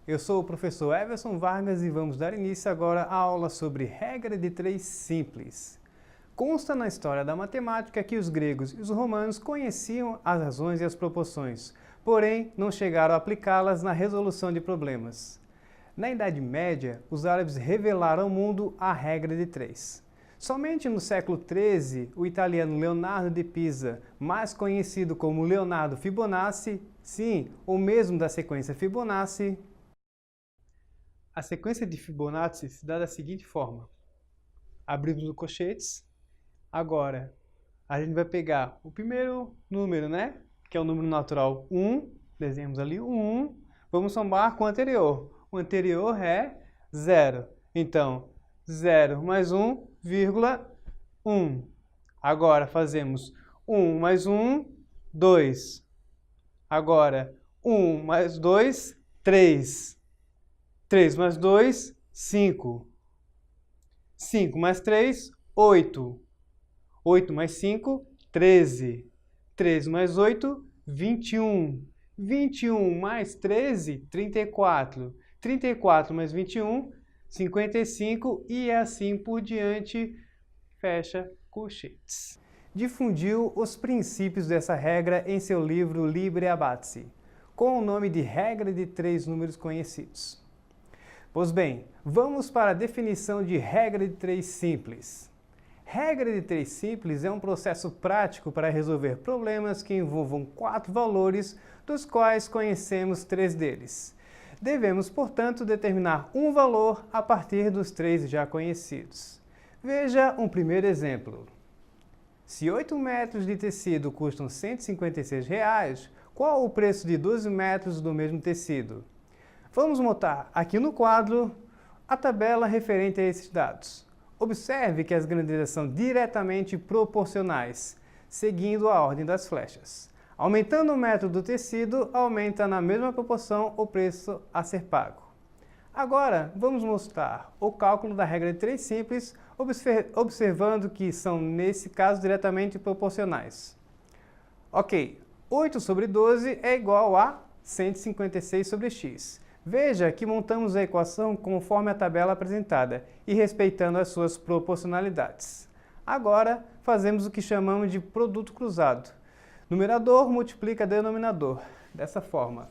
eu sou o professor Everson Vargas e vamos dar início agora à aula sobre regra de três simples. Consta na história da matemática que os gregos e os romanos conheciam as razões e as proporções, porém não chegaram a aplicá-las na resolução de problemas. Na Idade Média, os árabes revelaram ao mundo a regra de três. Somente no século XIII, o italiano Leonardo de Pisa, mais conhecido como Leonardo Fibonacci, sim, ou mesmo da sequência Fibonacci. A sequência de Fibonacci se dá da seguinte forma. Abrimos os colchetes. Agora, a gente vai pegar o primeiro número, né? Que é o número natural 1. Desenhamos ali o 1. Vamos somar com o anterior. O anterior é 0. Então, 0 mais 1, vírgula 1. Agora fazemos 1 mais 1, 2. Agora, 1 mais 2, 3. 3 mais 2, 5. 5 mais 3, 8. 8 mais 5, 13. 13 mais 8, 21. 21 mais 13, 34. 34 mais 21, 55 e assim por diante, fecha colchetes. Difundiu os princípios dessa regra em seu livro Liber Abaci, com o nome de regra de três números conhecidos. Pois bem, vamos para a definição de regra de três simples. Regra de três simples é um processo prático para resolver problemas que envolvam 4 valores, dos quais conhecemos 3 deles. Devemos, portanto, determinar um valor a partir dos 3 já conhecidos. Veja um primeiro exemplo. Se 8 metros de tecido custam R$ 156, qual o preço de 12 metros do mesmo tecido? Vamos montar aqui no quadro a tabela referente a esses dados. Observe que as grandezas são diretamente proporcionais, seguindo a ordem das flechas. Aumentando o metro do tecido, aumenta na mesma proporção o preço a ser pago. Agora, vamos mostrar o cálculo da regra de três simples, observando que são, nesse caso, diretamente proporcionais. Ok, 8 sobre 12 é igual a 156 sobre x. Veja que montamos a equação conforme a tabela apresentada e respeitando as suas proporcionalidades. Agora, fazemos o que chamamos de produto cruzado. Numerador multiplica denominador, dessa forma.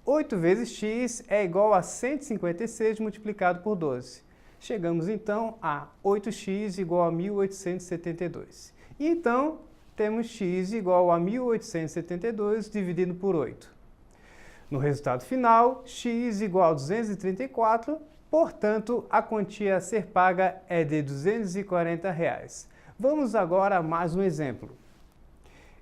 8 vezes x é igual a 156 multiplicado por 12. Chegamos então a 8x igual a 1872. E então, temos x igual a 1872 dividido por 8. No resultado final, x igual a 234, portanto, a quantia a ser paga é de R$ 240. Vamos agora a mais um exemplo.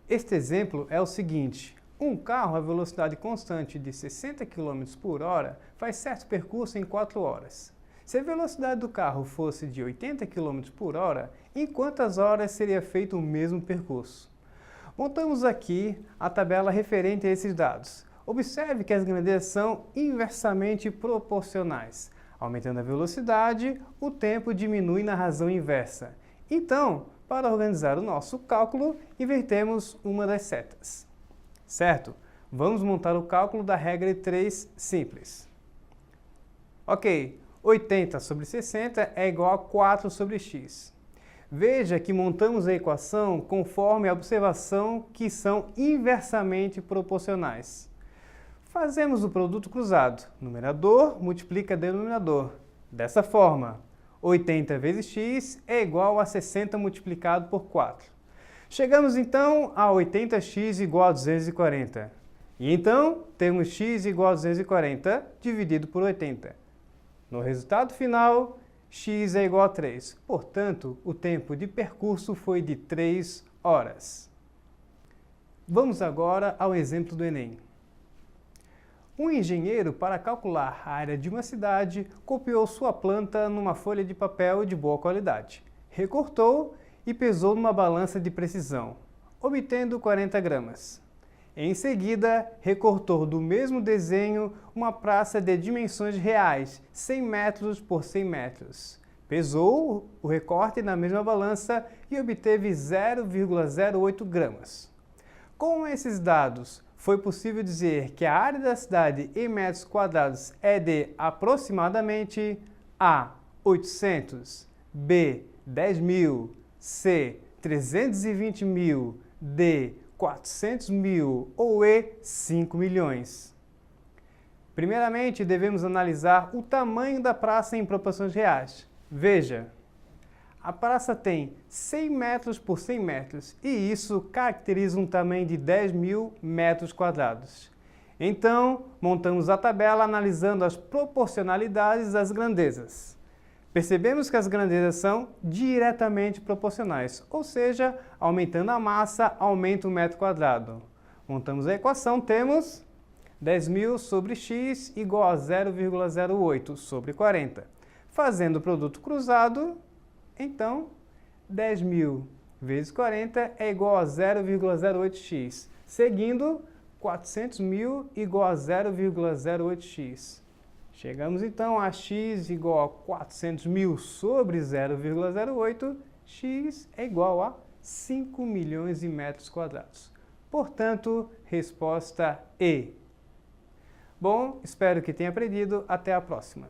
Este exemplo é o seguinte. Um carro a velocidade constante de 60 km por hora faz certo percurso em 4 horas. Se a velocidade do carro fosse de 80 km por hora, em quantas horas seria feito o mesmo percurso? Montamos aqui a tabela referente a esses dados. Observe que as grandezas são inversamente proporcionais. Aumentando a velocidade, o tempo diminui na razão inversa. Então, para organizar o nosso cálculo, invertemos uma das setas. Certo? Vamos montar o cálculo da regra de três simples. Ok, 80 sobre 60 é igual a 4 sobre x. Veja que montamos a equação conforme a observação que são inversamente proporcionais. Fazemos o produto cruzado. Numerador multiplica denominador. Dessa forma, 80 vezes x é igual a 60 multiplicado por 4. Chegamos então a 80x igual a 240. E então, temos x igual a 240 dividido por 80. No resultado final, x é igual a 3. Portanto, o tempo de percurso foi de 3 horas. Vamos agora ao exemplo do Enem. Um engenheiro, para calcular a área de uma cidade, copiou sua planta numa folha de papel de boa qualidade, recortou e pesou numa balança de precisão, obtendo 40 gramas. Em seguida, recortou do mesmo desenho uma praça de dimensões reais, 100 metros por 100 metros. Pesou o recorte na mesma balança e obteve 0,08 gramas. Com esses dados, foi possível dizer que a área da cidade em metros quadrados é de aproximadamente A. 800, B. 10.000, C. 320.000, D. 400.000 ou E. 5 milhões. Primeiramente, devemos analisar o tamanho da praça em proporções reais. Veja, a praça tem 100 metros por 100 metros e isso caracteriza um tamanho de 10.000 metros quadrados. Então, montamos a tabela analisando as proporcionalidades das grandezas. Percebemos que as grandezas são diretamente proporcionais, ou seja, aumentando a massa, aumenta o metro quadrado. Montamos a equação, temos 10.000 sobre x igual a 0,08 sobre 40. Fazendo o produto cruzado, então 10.000 vezes 40 é igual a 0,08x. Seguindo, 400.000 igual a 0,08x. Chegamos então a x igual a 400.000 sobre 0,08, x é igual a 5 milhões de metros quadrados. Portanto, resposta E. Bom, espero que tenha aprendido. Até a próxima.